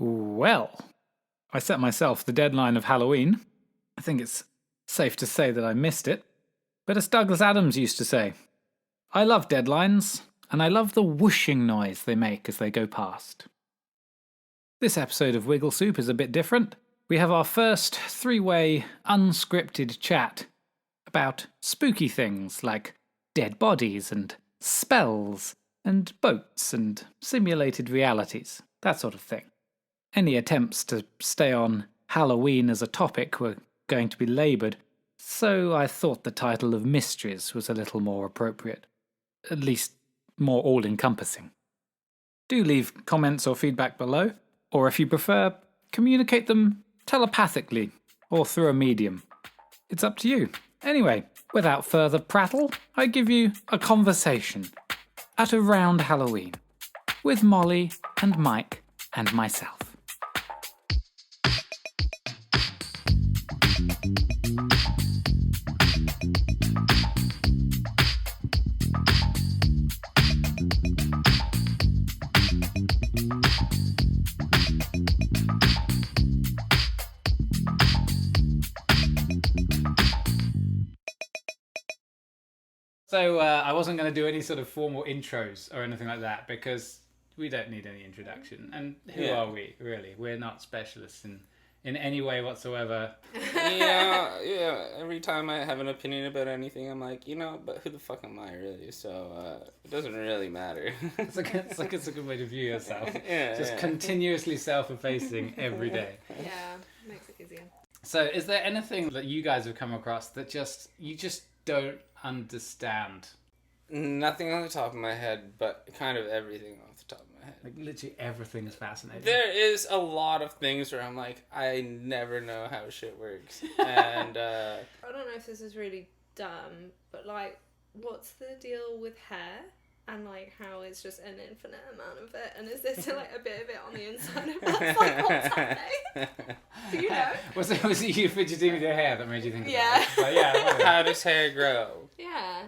Well, I set myself the deadline of Halloween. I think it's safe to say that I missed it. But as Douglas Adams used to say, I love deadlines, and I love the whooshing noise they make as they go past. This episode of Wiggle Soup is a bit different. We have our first three-way unscripted chat about spooky things like dead bodies and spells and boats and simulated realities, that sort of thing. Any attempts to stay on Halloween as a topic were going to be laboured, so I thought the title of Mysteries was a little more appropriate. At least, more all-encompassing. Do leave comments or feedback below, or if you prefer, communicate them telepathically or through a medium. It's up to you. Anyway, without further prattle, I give you a conversation at around Halloween with Mollie and Mike and myself. So I wasn't going to do any sort of formal intros or anything like that because we don't need any introduction. And who are we, really? We're not specialists in any way whatsoever. Yeah. Every time I have an opinion about anything, I'm like, but who the fuck am I, really? So it doesn't really matter. It's a good way to view yourself. Just continuously self-effacing every day. Yeah, makes it easier. So is there anything that you guys have come across that you just don't understand? Nothing on the top of my head, but kind of everything off the top of my head. Like literally everything is fascinating. There is a lot of things where I'm like, I never know how shit works. And I don't know if this is really dumb, but like, what's the deal with hair? And like how it's just an infinite amount of it, and is there still like a bit of it on the inside of us? Like, what's happening? Do you know? Was it you fidgeting with your hair that made you think Yeah. about it? Like, how does hair grow? Yeah.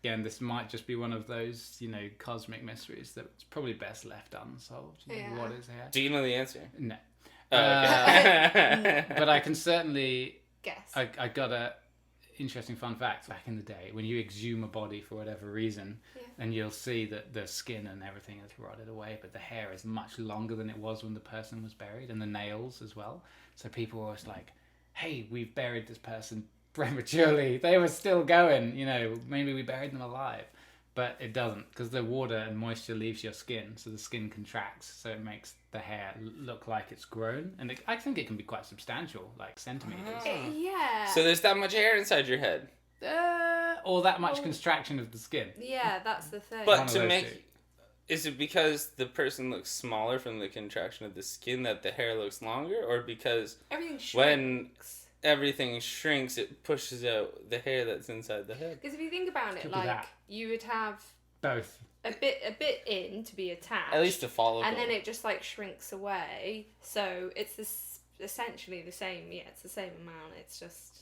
Again, this might just be one of those, cosmic mysteries that's probably best left unsolved. What is hair? Do you know the answer? No. Okay. But I can certainly guess. I got a interesting fun fact back in the day when you exhume a body for whatever reason, and you'll see that the skin and everything has rotted away, but the hair is much longer than it was when the person was buried, and the nails as well. So people were always like, hey, we've buried this person prematurely. They were still going, maybe we buried them alive. But it doesn't, because the water and moisture leaves your skin, so the skin contracts, so it makes the hair look like it's grown. And I think it can be quite substantial, like centimetres. Yeah. So there's that much hair inside your head? Or that much contraction of the skin. Yeah, that's the thing. But to make... Is it because the person looks smaller from the contraction of the skin that the hair looks longer? Or because everything shrinks. When everything shrinks, it pushes out the hair that's inside the head? Because if you think about it, you would have both a bit in to be attached, at least a follicle, and then it just like shrinks away. So it's essentially the same. Yeah, it's the same amount. It's just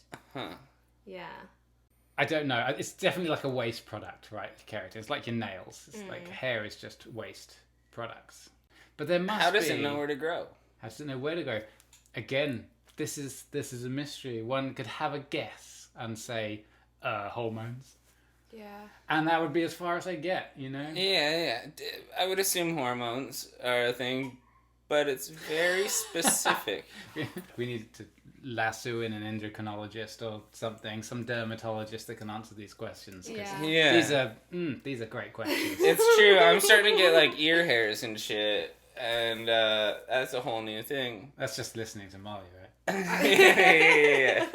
yeah. I don't know. It's definitely like a waste product, right? Keratin. It's like your nails. It's like hair is just waste products. But there must be... How does it know where to grow? How does it know where to go? Again, this is a mystery. One could have a guess and say hormones. Yeah. And that would be as far as I get, Yeah. I would assume hormones are a thing, but it's very specific. We need to lasso in an endocrinologist or something, some dermatologist that can answer these questions. Yeah. These are great questions. It's true. I'm starting to get like ear hairs and shit, and that's a whole new thing. That's just listening to Molly, right? Yeah.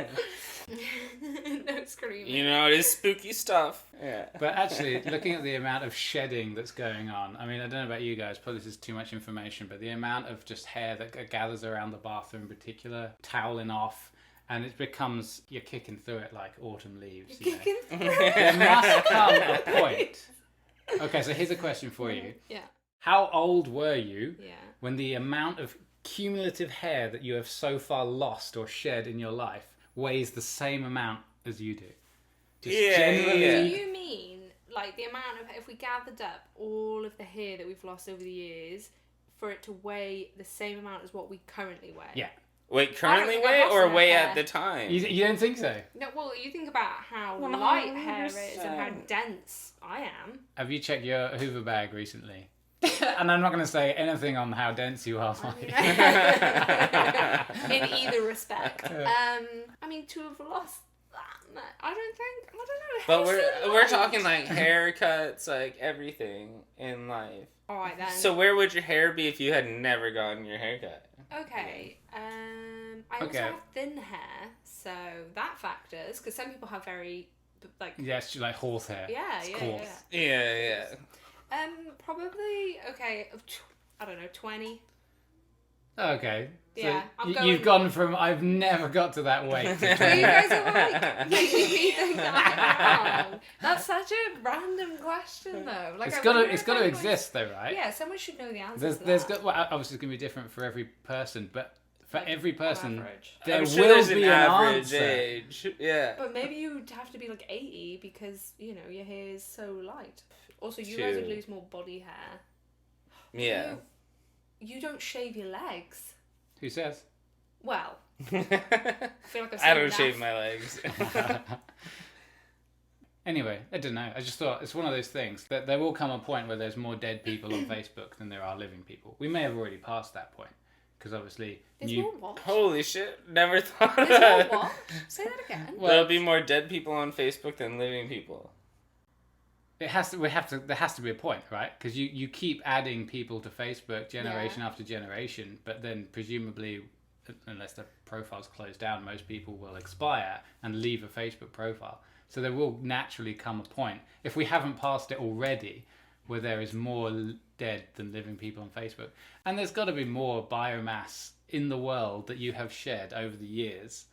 No screaming. It is spooky stuff. Yeah. But actually, looking at the amount of shedding that's going on, I mean, I don't know about you guys, probably this is too much information, but the amount of just hair that gathers around the bathroom in particular, toweling off, and it becomes, you're kicking through it like autumn leaves. There must come a point. Okay, so here's a question for you. Yeah. How old were you when the amount of cumulative hair that you have so far lost or shed in your life weighs the same amount as you do? Just generally... Do you mean like the amount of, if we gathered up all of the hair that we've lost over the years for it to weigh the same amount as what we currently weigh. Yeah. Wait, currently think I've weigh lost or enough weigh hair. at the time? You don't think so? No, well, you think about how light hair is and how 100%. dense I am. Have you checked your Hoover bag recently? And I'm not going to say anything on how dense you are. In either respect. I mean, to have lost that much, I don't know. But hair's so we're light. talking like haircuts, like everything in life. Alright then. So where would your hair be if you had never gotten your haircut? Okay. I also Okay. have thin hair, so that factors, because some people have very, like... Yeah, it's like horse hair. Yeah, It's yeah, coarse. Yeah. Probably, okay, I don't know, 20. Okay. So Yeah, I'm you've going- gone from I've never got to that weight. To You guys are like making me think that I'm wrong. That's such a random question, though. Like, it's I got wonder to if anyone- exist though, right? Yeah, someone should know the answer to There's that. got well, obviously it's going to be different for every person, but for Like, every on person average. there I'm sure will there's be an an average answer. age. Yeah. But maybe you'd have to be like 80 because, you know, your hair is so light. Also, you guys would True. lose more body hair. Yeah. You don't shave your legs. Who says? Well, I I feel like I've seen don't enough. shave my legs. Anyway, I don't know. I just thought it's one of those things that there will come a point where there's more dead people on Facebook than there are living people. We may have already passed that point because obviously There's new. more what? Holy shit! Never thought. There's more what? Say that again. Well, There'll be more dead people on Facebook than living people. It has to. We have to. There has to be a point, right? Because you keep adding people to Facebook generation after generation, but then presumably, unless the profile's closed down, most people will expire and leave a Facebook profile. So there will naturally come a point, if we haven't passed it already, where there is more dead than living people on Facebook, and there's got to be more biomass in the world that you have shed over the years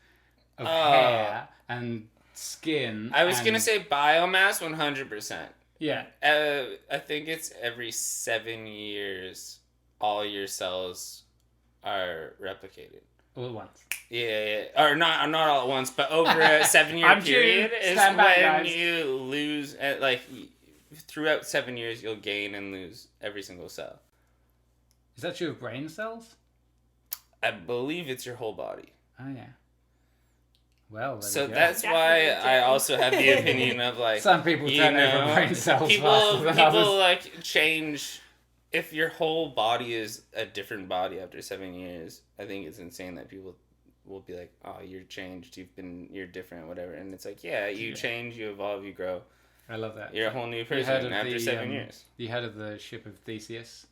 of hair and skin. I was and- gonna say biomass, 100%. yeah. I think it's every 7 years, all your cells are replicated. All at once. Yeah, or not all at once, but over a 7-year I'm period cheating. is Stand back, when guys. you lose. Throughout 7 years, you'll gain and lose every single cell. Is that true of brain cells? I believe it's your whole body. Oh yeah. Well, there So we go. that's why Definitely I do. also have the opinion of like Some people you turn over know, brain cells faster than people others. like change. If your whole body is a different body after 7 years, I think it's insane that people will be like, "Oh, you're changed. You're different, whatever." And it's like, yeah, you change, you evolve, you grow. I love that. You're a whole new You heard person of after the, 7 years. You heard of the ship of Theseus,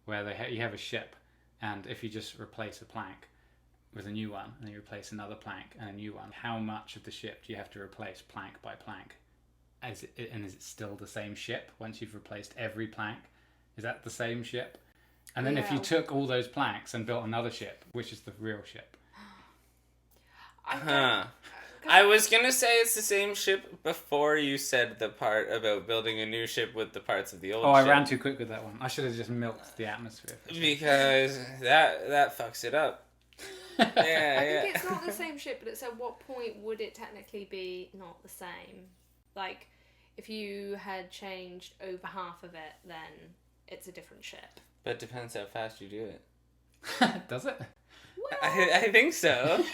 where you have a ship, and if you just replace a plank with a new one, and you replace another plank and a new one, how much of the ship do you have to replace plank by plank? And is it still the same ship once you've replaced every plank? Is that the same ship? And then if you Yeah. took all those planks and built another ship, which is the real ship? I don't- Huh. I was gonna say it's the same ship before you said the part about building a new ship with the parts of the old Oh, I ship. ran too quick with that one. I should have just milked the atmosphere. Because that fucks it up. I Yeah, think it's not the same ship, but it's at what point would it technically be not the same? Like, if you had changed over half of it, then it's a different ship. But it depends how fast you do it. Does it? Well, I think so.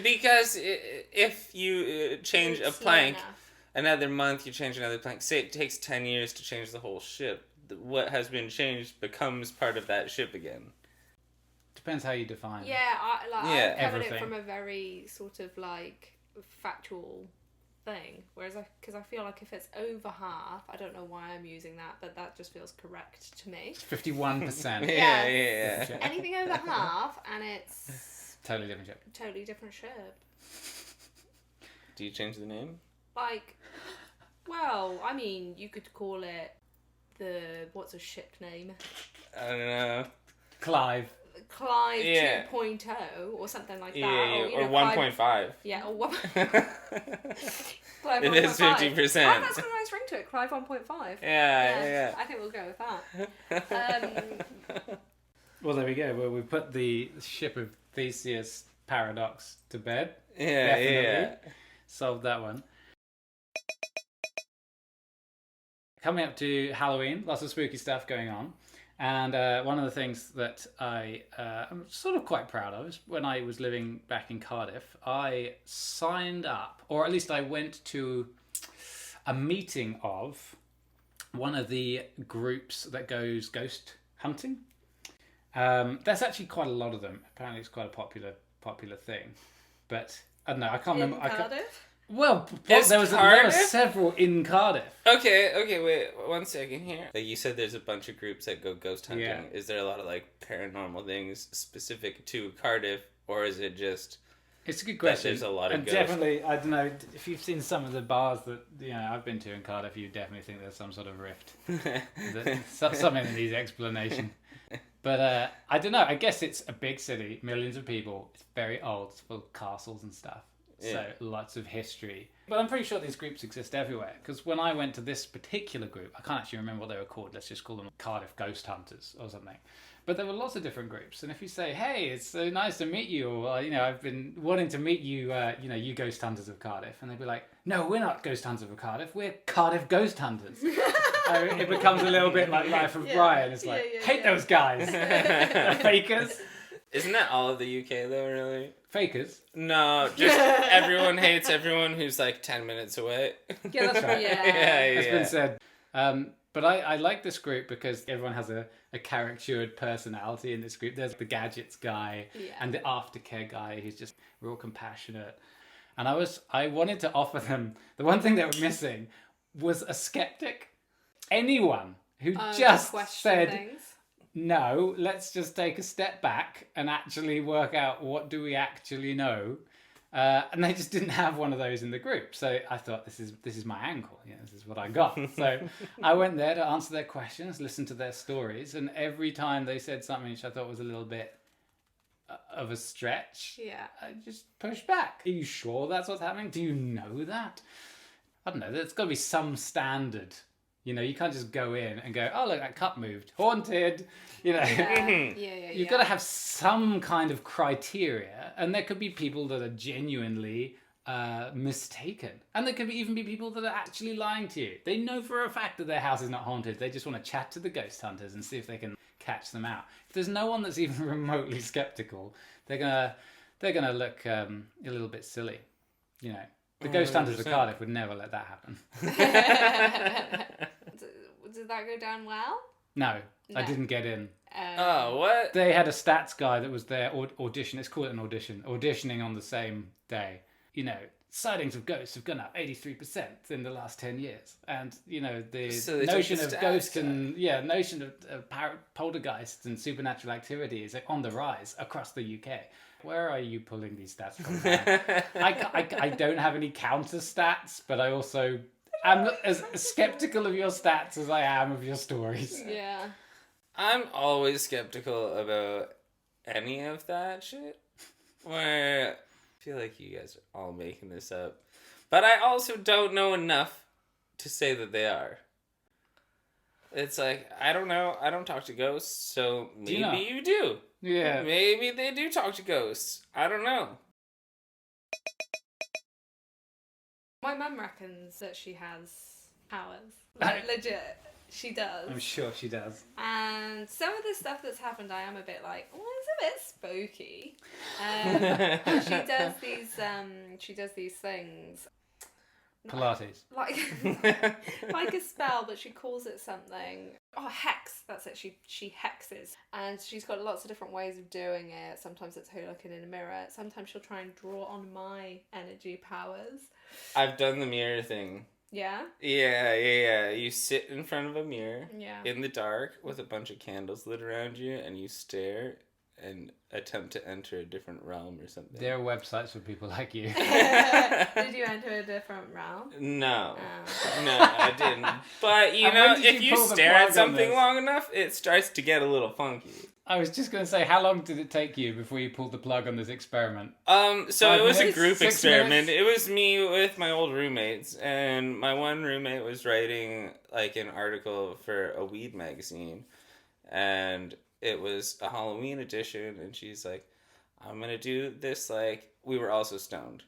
Because if you change a it's slow plank, enough. another month you change another plank. Say it takes 10 years to change the whole ship. What has been changed becomes part of that ship again. Depends how you define. Yeah, I Yeah. covered Everything. it from a very sort of like factual thing. Whereas because I feel like if it's over half, I don't know why I'm using that, but that just feels correct to me. 51%. Yeah. Anything over half, and it's Totally different ship. totally different ship. Do you change the name? Like, well, I mean, you could call it what's a ship name? I don't know. Clive. Clive Yeah. 2.0 or something like that. Yeah, you or know, 1.5. Yeah, or 1. Clive It is 1.5. 50%. Oh, that's got a nice ring to it. Clive 1.5. Yeah. I think we'll go with that. Well, there we go. Well, we put the ship of Theseus paradox to bed. Yeah. Definitely. Solved that one. Coming up to Halloween, lots of spooky stuff going on. And one of the things that I'm sort of quite proud of is when I was living back in Cardiff, I signed up, or at least I went to a meeting of one of the groups that goes ghost hunting. There's actually quite a lot of them. Apparently it's quite a popular thing. But I don't know, I can't remember. Cardiff? Well, Is there were Cardiff? several in Cardiff. Okay, wait 1 second here. Like you said, there's a bunch of groups that go ghost hunting. Yeah. Is there a lot of like paranormal things specific to Cardiff, or is it just It's a good question. there's a lot of and ghosts? definitely, I don't know, if you've seen some of the bars that I've been to in Cardiff, you definitely think there's some sort of rift. Something in these explanation. But I don't know, I guess it's a big city, millions of people, it's very old, it's full of castles and stuff. So lots of history. But I'm pretty sure these groups exist everywhere. Because when I went to this particular group, I can't actually remember what they were called. Let's just call them Cardiff Ghost Hunters or something. But there were lots of different groups. And if you say, hey, it's so nice to meet you, or, I've been wanting to meet you, you Ghost Hunters of Cardiff. And they'd be like, no, we're not Ghost Hunters of Cardiff. We're Cardiff Ghost Hunters. It becomes a little bit like Life of Brian. It's like, hate those guys. They're fakers. Isn't that all of the UK though, really? Fakers? No, just everyone hates everyone who's like 10 minutes away. Yeah, that's right. It's been said. But I like this group because everyone has a caricatured personality in this group. There's the gadgets guy and the aftercare guy who's just real compassionate. And I wanted to offer them, the one thing they were missing was a skeptic. Anyone who just said, things. no, let's just take a step back and actually work out what do we actually know. And they just didn't have one of those in the group. So I thought, this is my angle. This is what I got. So I went there to answer their questions, listen to their stories. And every time they said something which I thought was a little bit of a stretch, I just pushed back. Are you sure that's what's happening? Do you know that? I don't know. There's got to be some standard. You can't just go in and go, oh, look, that cup moved. Haunted. You've got to have some kind of criteria. And there could be people that are genuinely mistaken. And there could even be people that are actually lying to you. They know for a fact that their house is not haunted. They just want to chat to the ghost hunters and see if they can catch them out. If there's no one that's even remotely skeptical, they're gonna look a little bit silly. The ghost hunters of Cardiff would never let that happen. Did that go down well? No, I didn't get in. Oh, what? They had a stats guy that was there audition. Let's call it an audition. Auditioning on the same day. Sightings of ghosts have gone up 83% in the last 10 years. And, the notion of ghosts and, notion of poltergeists and supernatural activity is on the rise across the UK. Where are you pulling these stats from? I don't have any counter stats, but I also am as skeptical of your stats as I am of your stories. Yeah. I'm always skeptical about any of that shit. Where I feel like you guys are all making this up. But I also don't know enough to say that they are. It's like, I don't know. I don't talk to ghosts, so maybe you do. Yeah. Maybe they do talk to ghosts. I don't know. My mum reckons that she has powers. Like, legit. She does. I'm sure she does. And some of the stuff that's happened, I am a bit like, oh, it's a bit spooky. She does these things. Pilates. Like a spell, but she calls it something. Oh, hex. That's it. She hexes. And she's got lots of different ways of doing it. Sometimes it's her looking in a mirror. Sometimes she'll try and draw on my energy powers. I've done the mirror thing. Yeah? Yeah. You sit in front of a mirror in the dark with a bunch of candles lit around you and you stare and attempt to enter a different realm or something. There are websites for people like you. Did you enter a different realm? No. Oh. No, I didn't. But, if you stare at something this? long enough, it starts to get a little funky. I was just going to say, how long did it take you before you pulled the plug on this experiment? So 5 it was minutes? a group 6 experiment. minutes? It was me with my old roommates, and my one roommate was writing like an article for a weed magazine, and it was a Halloween edition, and she's like, I'm gonna do this, like, we were also stoned.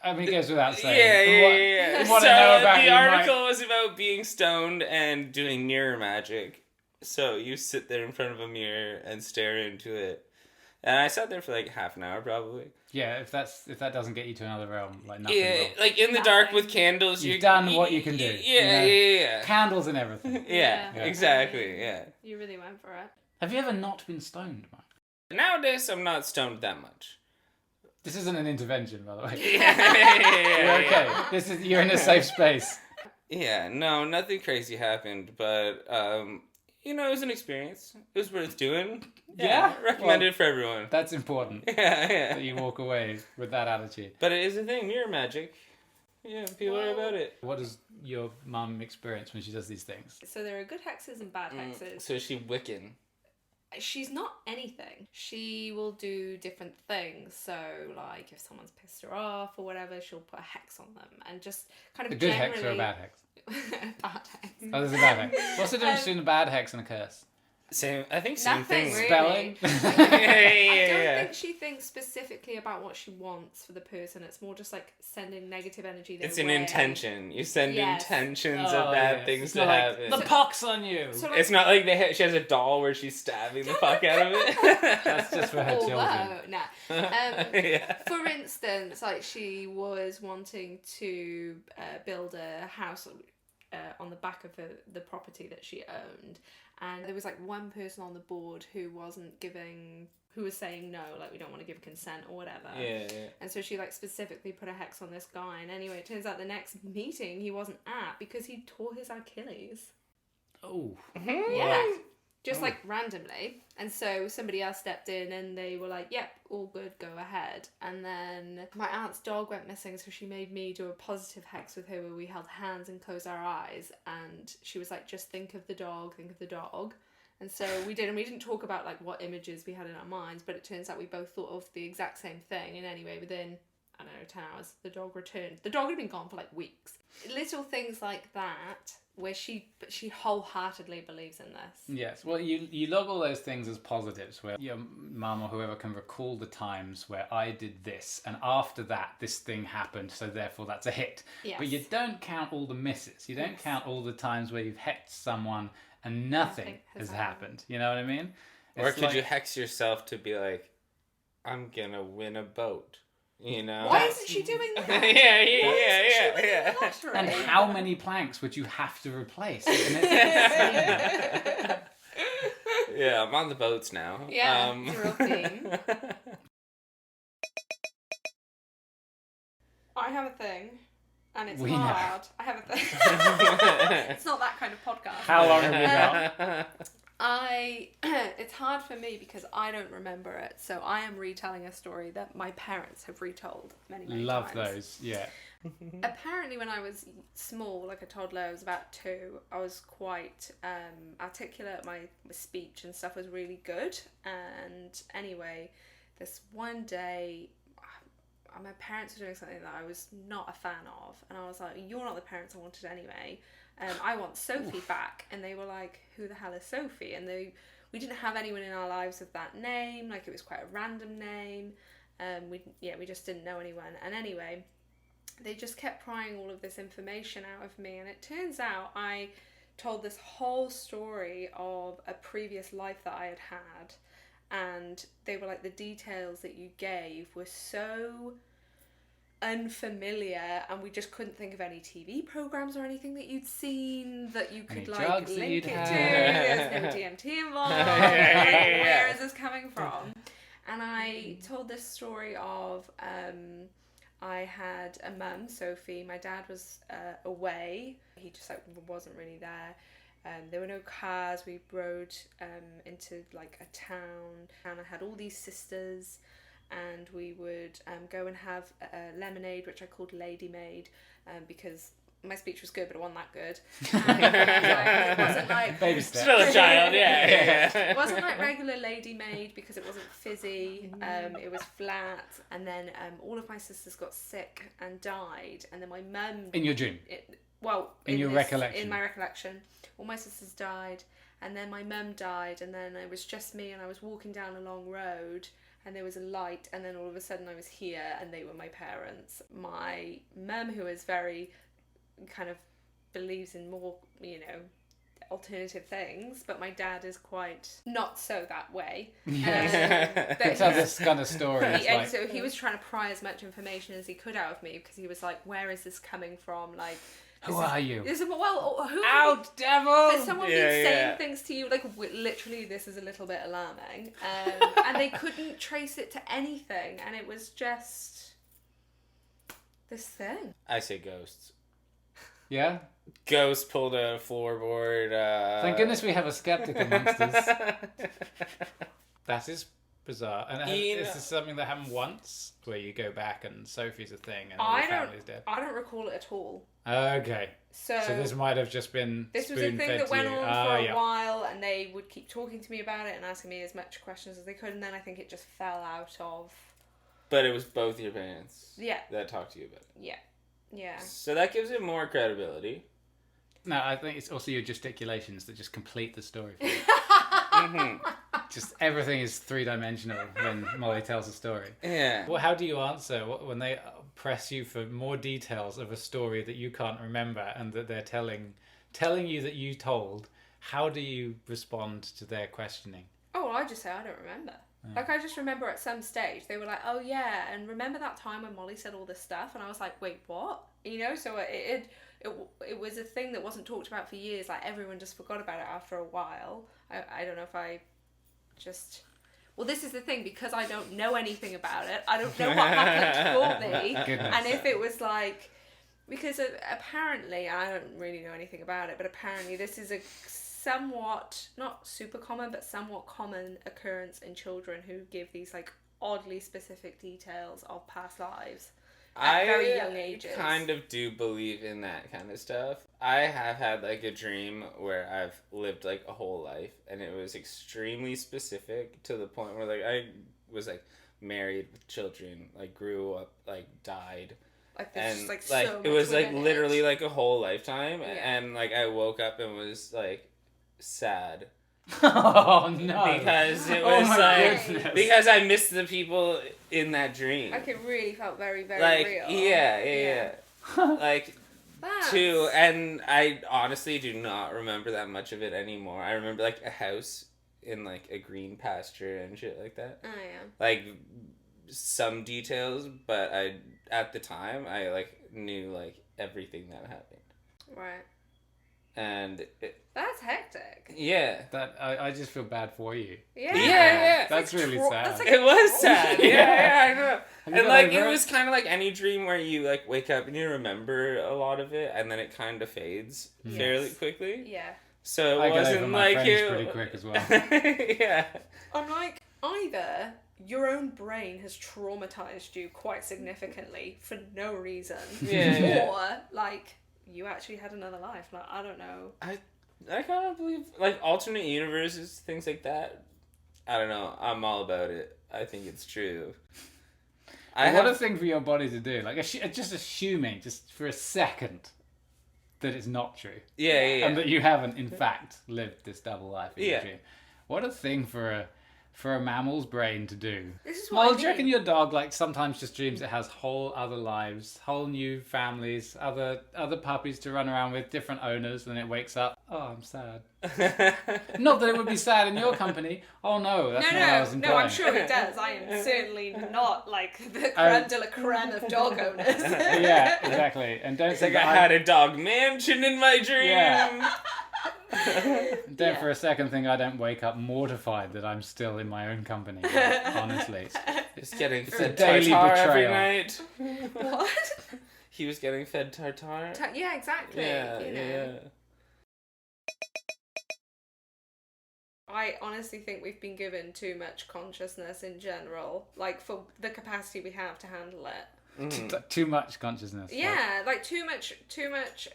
I mean, it goes without saying. Yeah. From what So I know about the you, article was about being stoned and doing mirror magic So you sit there in front of a mirror and stare into it. And I sat there for like half an hour probably. Yeah, if that doesn't get you to another realm, like nothing Yeah, will. like in the dark with candles. You've done what you can do. Yeah, you know? yeah. Candles and everything. Yeah, Yeah. exactly, yeah. You really went for it. Have you ever not been stoned, Mike? Nowadays, I'm not stoned that much. This isn't an intervention, by the way. Yeah, You're okay. You're in a safe space. Yeah, no, nothing crazy happened, but it was an experience. It was worth doing. Yeah? Recommended for everyone. That's important. Yeah. That you walk away with that attitude. But it is a thing, mirror magic. Yeah, people are about it. What does your mum experience when she does these things? So there are good hexes and bad hexes. So is she Wiccan? She's not anything. She will do different things. So, like, if someone's pissed her off or whatever, she'll put a hex on them and just kind of A good hex or a bad hex? Bad hex. Oh, there's a bad hex. What's the difference between a bad hex and a curse? Same. I think same Nothing thing. really. Spelling? I don't think she thinks specifically about what she wants for the person. It's more just like sending negative energy their It's an way. intention. You send Yes. intentions Oh, of bad yes. things It's to not like, happen. the pox on you. So, like, It's not like she has a doll where she's stabbing the fuck out of it. That's just for her children. although, nah. Yeah. For instance, like she was wanting to build a house on the back of the property that she owned, and there was like one person on the board who was saying no, like we don't want to give consent or whatever. Yeah. And so she like specifically put a hex on this guy, and anyway, it turns out the next meeting he wasn't at because he tore his Achilles. Oh. Yeah. Just like randomly. And so somebody else stepped in and they were like, yep, all good, go ahead. And then my aunt's dog went missing, so she made me do a positive hex with her where we held hands and closed our eyes. And she was like, just think of the dog, think of the dog. And so we did, and we didn't talk about like what images we had in our minds, but it turns out we both thought of the exact same thing. And anyway, within, I don't know, 10 hours, the dog returned. The dog had been gone for like weeks. Little things like that where she wholeheartedly believes in this. Yes, well, you log all those things as positives, where your mum or whoever can recall the times where I did this, and after that, this thing happened, so therefore that's a hit. Yes. But you don't count all the misses. You don't count all the times where you've hexed someone and nothing has happened. You know what I mean? Or It's could you like- hex yourself to be like, I'm gonna win a boat? You know? Why isn't she doing that? yeah. And how many planks would you have to replace? And it's- Yeah, I'm on the boats now. Yeah, it's a real theme. I have a thing, and it's We know. hard. I have a thing. It's not that kind of podcast. How long have we got? It's hard for me because I don't remember it, so I am retelling a story that my parents have retold many Love times. those, yeah. Apparently when I was small, like a toddler, I was about 2, I was quite articulate, my speech and stuff was really good, and anyway, this one day, my parents were doing something that I was not a fan of, and I was like, you're not the parents I wanted anyway. I want Sophie back. And they were like, who the hell is Sophie? And we didn't have anyone in our lives with that name. Like, it was quite a random name. We just didn't know anyone. And anyway, they just kept prying all of this information out of me. And it turns out I told this whole story of a previous life that I had had. And they were like, the details that you gave were so unfamiliar, and we just couldn't think of any TV programs or anything that you'd seen that you could Any like drugs that link you'd it had. to. There's no DMT involved. Yeah. Where is this coming from? And I told this story of I had a mum, Sophie. My dad was away. He just like wasn't really there. There were no cars. We rode into like a town, and I had all these sisters, and we would go and have lemonade, which I called Lady Maid, because my speech was good, but it wasn't that good. It wasn't like Baby step. Still a child, yeah. it wasn't like regular Lady Maid because it wasn't fizzy. It was flat, and then all of my sisters got sick and died, and then my mum. In your dream? In your recollection? In my recollection, all my sisters died, and then my mum died, and then it was just me, and I was walking down a long road, and there was a light, and then all of a sudden I was here, and they were my parents. My mum, who is very kind of believes in more, alternative things, but my dad is quite not so that way. Tell this kind of story. So he was trying to pry as much information as he could out of me, because he was like, where is this coming from? Like, who are you? Who Out, devil! Has someone been saying things to you? Like, literally, this is a little bit alarming. And they couldn't trace it to anything, and it was just this thing. I say ghosts. Yeah? Ghost pulled a floorboard. Thank goodness we have a skeptic amongst us. That is bizarre. And this is something that happened once, where you go back and Sophie's a thing and all the family's dead. I don't recall it at all. Okay. So this might have just been this was a thing that went on for a while, and they would keep talking to me about it and asking me as much questions as they could, and then I think it just fell out of... But it was both your parents Yeah. that talked to you about it. Yeah. Yeah. So that gives it more credibility. No, I think it's also your gesticulations that just complete the story for you. Just everything is three-dimensional when Molly tells a story. Yeah. Well, how do you answer when they press you for more details of a story that you can't remember and that they're telling you that you told? How do you respond to their questioning? Oh, well, I just say I don't remember. Like, I just remember at some stage they were like, oh yeah, and remember that time when Molly said all this stuff? And I was like, wait, what? You know, so it was a thing that wasn't talked about for years. Like, everyone just forgot about it after a while. I don't know if I just... Well, this is the thing, because I don't know anything about it. I don't know what happened for me. Goodness. And if it was like... Because apparently, I don't really know anything about it, but apparently this is a somewhat, not super common, but somewhat common occurrence in children who give these like oddly specific details of past lives at very young ages. I kind of do believe in that kind of stuff. I have had like a dream where I've lived like a whole life, and it was extremely specific to the point where like I was like married with children, like grew up, like died. Like there's and just like so it much was like within literally it. like a whole lifetime, Yeah. and like I woke up and was like sad. Oh no! Because it Oh was my like goodness. because I missed the people in that dream. Like it really felt very, very Like real. yeah. Like That's... too, and I honestly do not remember that much of it anymore. I remember like a house in like a green pasture and shit like that. Oh yeah. Like some details, but at the time I like knew like everything that happened. Right. And That's hectic. yeah. That I just feel bad for you. Yeah. Yeah. That's really sad. That's like It was sad. Yeah, I know. Have you And got like over it it? was kind of like any dream where you like wake up and you remember a lot of it, and then it kind of fades fairly quickly. Yeah. So I it get wasn't over my like friends you. pretty quick as well. Yeah. Unlike either your own brain has traumatized you quite significantly for no reason, Yeah. or like you actually had another life. Like I don't know. I kind of believe like alternate universes, things like that. I don't know. I'm all about it. I think it's true. What a thing for your body to do. Like just assuming, just for a second, that it's not true. Yeah. And that you haven't, in fact, lived this double life in your Yeah. dream. What a thing for a mammal's brain to do. This is Well, what do you reckon your dog like sometimes just dreams it has whole other lives, whole new families, other puppies to run around with, different owners, and it wakes up, oh, I'm sad. Not that it would be sad in your company. Oh no, that's not what I was implying. No, I'm sure it does. I am certainly not like the creme de la creme of dog owners. Yeah, exactly. And don't It's think like I that had a dog mansion in my dream. Yeah. Don't Yeah. for a second think I don't wake up mortified that I'm still in my own company. Honestly, Just getting a fed daily tartare every betrayal. night. What? He was getting fed tartare. Yeah, exactly. Yeah, you know. yeah. I honestly think we've been given too much consciousness in general, like for the capacity we have to handle it. Mhm. too much consciousness. Yeah, like too much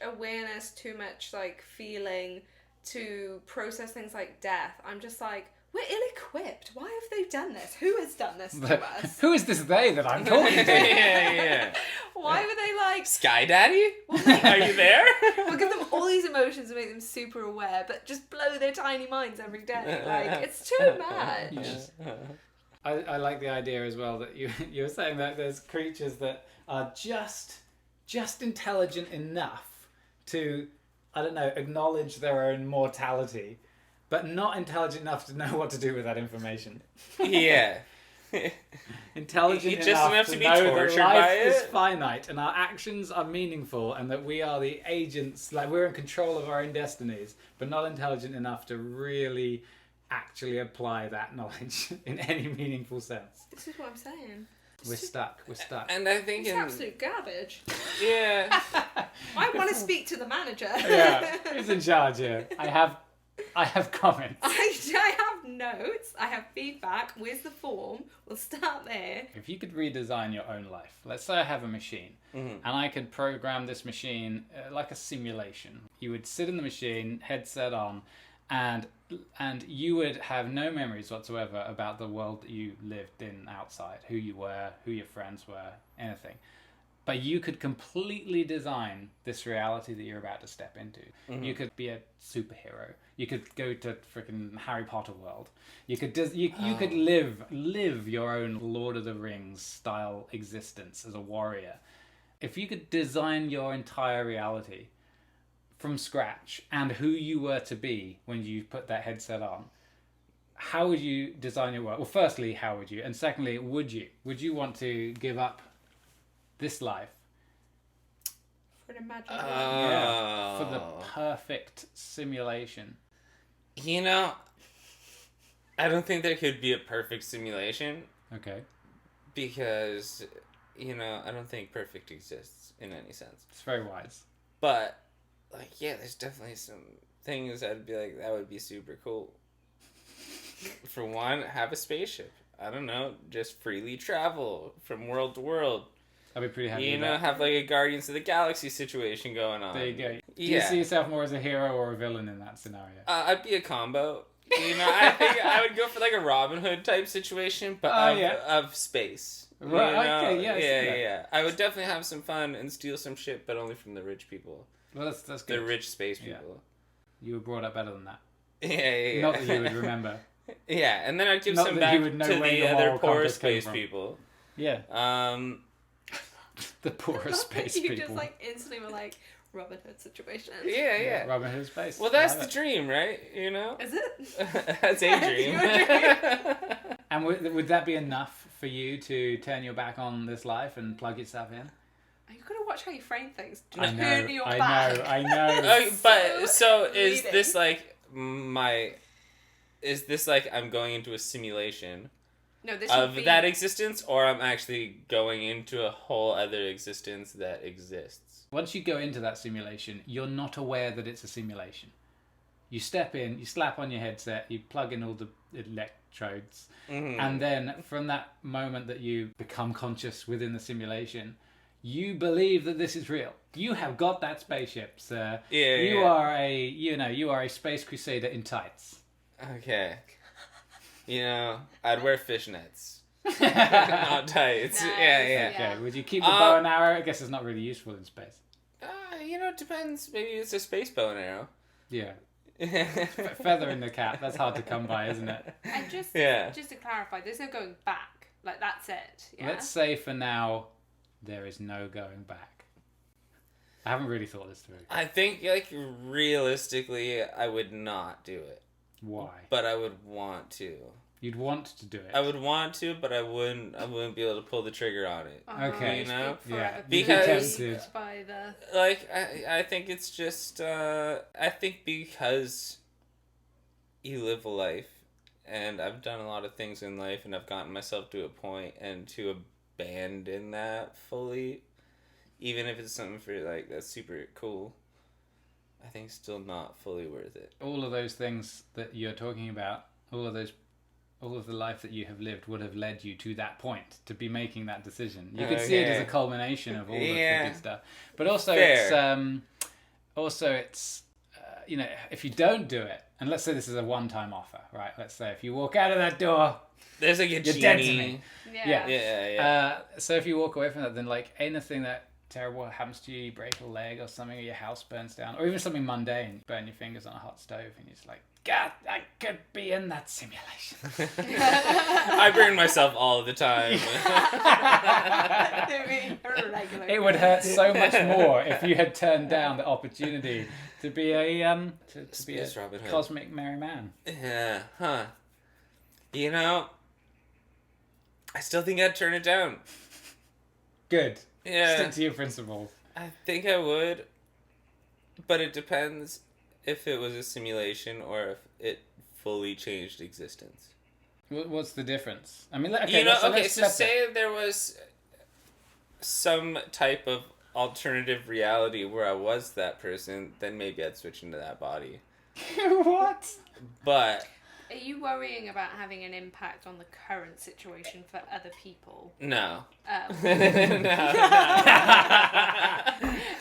awareness, too much like feeling to process things like death. I'm just like, we're ill-equipped. Why have they done this? Who has done this to Like, us? who is this they that I'm talking to? yeah. Why were they like... Sky Daddy? Are you there? We'll give them all these emotions and make them super aware, but just blow their tiny minds every day. Like, it's too much. Yes. I like the idea as well that you were saying that there's creatures that are just intelligent enough to I don't know, acknowledge their own mortality, but not intelligent enough to know what to do with that information. Yeah. Intelligent Just enough, enough to to be know that tortured life by is it. finite and our actions are meaningful and that we are the agents, like we're in control of our own destinies, but not intelligent enough to really actually apply that knowledge in any meaningful sense. This is what I'm saying. We're stuck. And I think It's absolute garbage. yeah. I want to speak to the manager. Yeah, who's in charge here? I have comments. I have notes. I have feedback. Where's the form? We'll start there. If you could redesign your own life, let's say I have a machine, and I could program this machine like a simulation. You would sit in the machine, headset on, and you would have no memories whatsoever about the world that you lived in outside, who you were, who your friends were, anything. But you could completely design this reality that you're about to step into. You could be a superhero. You could go to freaking Harry Potter world. You could you could live your own Lord of the Rings style existence as a warrior. If you could design your entire reality from scratch and who you were to be when you put that headset on, how would you design your world? Well, firstly, how would you? And secondly, would you? Would you want to give up this life For an imaginary for the perfect simulation? You know, I don't think there could be a perfect simulation Okay. because, you know, I don't think perfect exists in any sense. It's very wise. But, like, yeah, there's definitely some things I'd be like, that would be super cool. For one, have a spaceship. I don't know, just freely travel from world to world. I'd be pretty happy You with know, that. have like a Guardians of the Galaxy situation going on. There you go. Do Yeah. you see yourself more as a hero or a villain in that scenario? I'd be a combo. You know, I think I would go for like a Robin Hood type situation, but of space. Right, You know? okay, yeah, I see that. yeah. I would definitely have some fun and steal some shit, but only from the rich people. Well, that's good. The rich space Yeah. people. You were brought up better than that. Yeah. Not that you would remember. Yeah, and then I'd give Not some that back you to would know where the your other moral poor compass came space from. people. Yeah. The poorest space you people. just like instantly were like Robin Hood situation. Yeah. Robin Hood space. Well, that's I the love it. dream, right? You know? Is it? That's a dream. Your dream. And would that be enough for you to turn your back on this life and plug yourself in? You gotta watch how you frame things. Do I not know, turn your I back. know, I know. Okay, but so is leading. this like is this like I'm going into a simulation No, this of should be that existence, or I'm actually going into a whole other existence that exists? Once you go into that simulation, you're not aware that it's a simulation. You step in, you slap on your headset, you plug in all the electrodes, and then from that moment that you become conscious within the simulation, you believe that this is real. You have got that spaceship, sir. You are a space crusader in tights. Okay. You know, I'd wear fishnets. Not tights. Nice. Yeah. Okay, would you keep the bow and arrow? I guess it's not really useful in space. You know, it depends. Maybe it's a space bow and arrow. Yeah. Feather in the cap. That's hard to come by, isn't it? And just Yeah. just to clarify, there's no going back. Like that's it. Yeah. Let's say for now, there is no going back. I haven't really thought this through. I think, like, realistically, I would not do it. Why? But I would want to. You'd want to do it. I would want to, but I wouldn't be able to pull the trigger on it. Okay. You know? Yeah. Because- by the Like, I think it's just, I think because you live a life, and I've done a lot of things in life, and I've gotten myself to a point, and to abandon that fully, even if it's something for, like, that's super cool, I think it's still not fully worth it. All of those things that you're talking about, all of the life that you have lived would have led you to that point, to be making that decision. You could see it as a culmination of all of the good stuff. But also it's you know, if you don't do it, and let's say this is a one-time offer, right? Let's say if you walk out of that door, There's like a you're genie. dead to me. yeah. Yeah. So if you walk away from that, then like anything that terrible happens to you, you break a leg or something, or your house burns down, or even something mundane, burn your fingers on a hot stove, and you're just like, God, I could be in that simulation. I burn myself all the time. It would hurt so much more if you had turned down the opportunity to be a to be a Space Robin Hood. cosmic merry man. Yeah, huh. You know, I still think I'd turn it down. Good. Yeah. Stick to your principles. I think I would, but it depends if it was a simulation or if it fully changed existence. What's the difference? I mean, okay, so say there was some type of alternative reality where I was that person, then maybe I'd switch into that body. What? But Are you worrying about having an impact on the current situation for other people? no. Oh. No.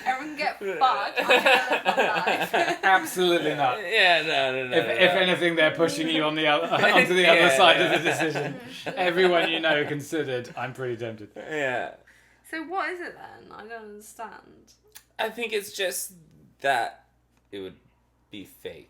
Everyone get fucked. I'm gonna live my life. Absolutely not. Yeah, no. If anything, they're pushing you on the onto the other side of the decision. Everyone you know considered, I'm pretty tempted. Yeah. So what is it then? I don't understand. I think it's just that it would be fake.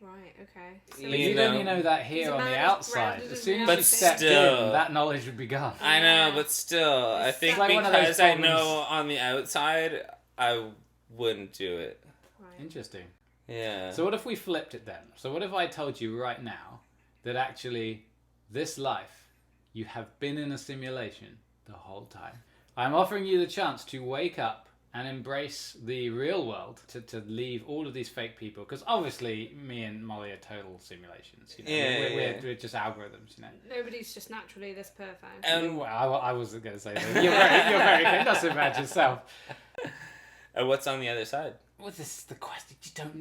Right, okay. So You But you'd know. only know that here Is a on man the just outside. grounded As in soon as reality? you stepped Still. in, that knowledge would be gone. I know, but still, I It's think like one of those because I problems- know on the outside, I wouldn't do it. right. Interesting. Yeah. So what if we flipped it then? So what if I told you right now that actually this life, you have been in a simulation the whole time. I'm offering you the chance to wake up and embrace the real world, to leave all of these fake people, because obviously me and Molly are total simulations. You know? Yeah, we're just algorithms, you know. Nobody's just naturally this perfect. And Well, I wasn't going to say that. You're very good. That's about yourself. what's on the other side? Well, this is the question.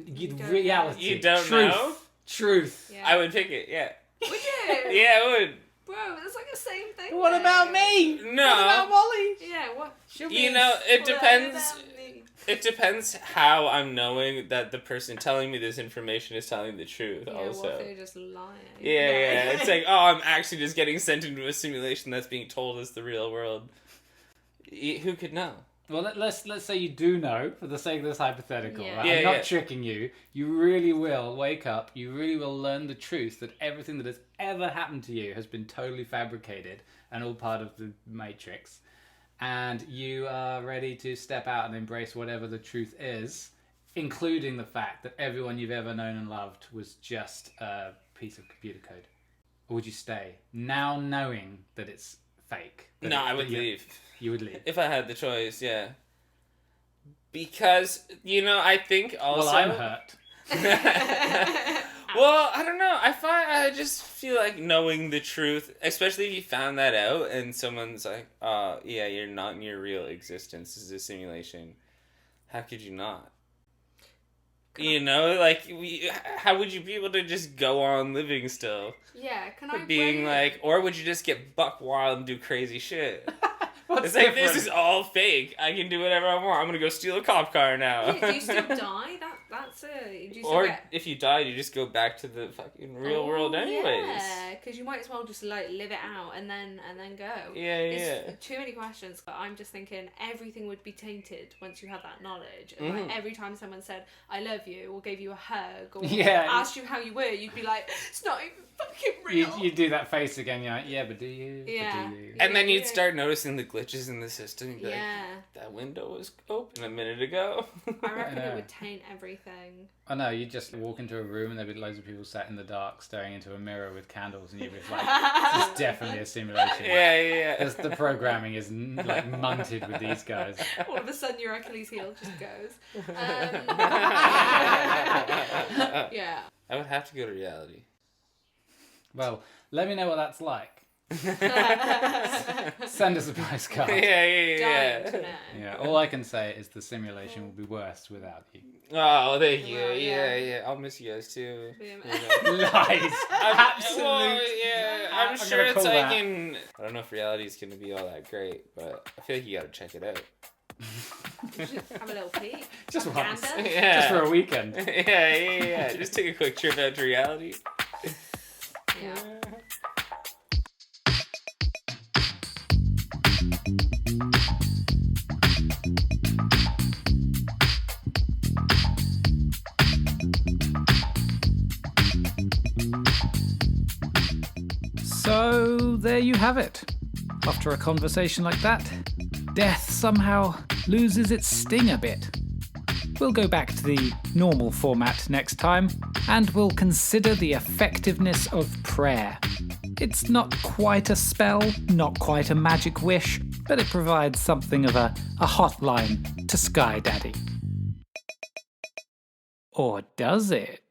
You don't reality. You don't truth, know? Truth. Yeah. I would pick it, yeah. Would you? Yeah, I would. Bro, that's like the same thing. What though. about me? No. What about Molly? Yeah, what? You know, it What depends. about me? It depends how I'm knowing that the person telling me this information is telling the truth, Yeah, also. what if they're just lying? Yeah. It's like, oh, I'm actually just getting sent into a simulation that's being told as the real world. Who could know? Well, let's say you do know, for the sake of this hypothetical. Yeah. Right? Yeah, I'm not yeah. tricking you. You really will wake up. You really will learn the truth that everything that has ever happened to you has been totally fabricated and all part of the Matrix. And you are ready to step out and embrace whatever the truth is, including the fact that everyone you've ever known and loved was just a piece of computer code. Or would you stay, now knowing that it's fake? That No, it- I would that you- leave. You would leave. If I had the choice, yeah. Because, I think also... Well, I'm hurt. Well, I don't know. I just feel like knowing the truth, especially if you found that out and someone's like, oh, yeah, you're not in your real existence. This is a simulation. How could you not? How would you be able to just go on living still? Yeah, can I Being weigh like, or would you just get buck wild and do crazy shit? What's It's like, different? this is all fake. I can do whatever I want. I'm gonna go steal a cop car now. Do you still die? That's it. Do you still Or get... if you die, you just go back to the fucking real world anyways. Yeah, because you might as well just like live it out and then go. Yeah. It's too many questions, but I'm just thinking everything would be tainted once you have that knowledge. And, Mhm. like, every time someone said "I love you" or gave you a hug or Yeah. asked you how you were, you'd be like, "It's not even fucking You real." do that face again, you're like, yeah, but do you? But Yeah. do you? And then you'd Yeah. start noticing the glitches in the system. You'd be like, Yeah, that window was open a minute ago. I reckon Yeah. it would taint everything. I know, you just walk into a room and there'd be loads of people sat in the dark staring into a mirror with candles and you'd be like, this is definitely a simulation. yeah. Because the programming is like munted with these guys. All of a sudden, your Achilles heel just goes. Yeah. I would have to go to reality. Well, let me know what that's like. Send us a postcard. Yeah. Dying to know. Yeah, all I can say is the simulation will be worse without you. Oh, thank you. Well, yeah. Yeah. I'll miss you guys too. Yeah. Lies! Absolute. Well, yeah, I'm I'm sure gonna it's call like that. I don't know if reality is going to be all that great, but I feel like you got to check it out. You should have a little peek. Just Have a once. gander. Yeah. Just for a weekend. Yeah. Just take a quick trip out to reality. Yeah. So there you have it. After a conversation like that, death somehow loses its sting a bit. We'll go back to the normal format next time, and we'll consider the effectiveness of prayer. It's not quite a spell, not quite a magic wish, but it provides something of a hotline to Sky Daddy. Or does it?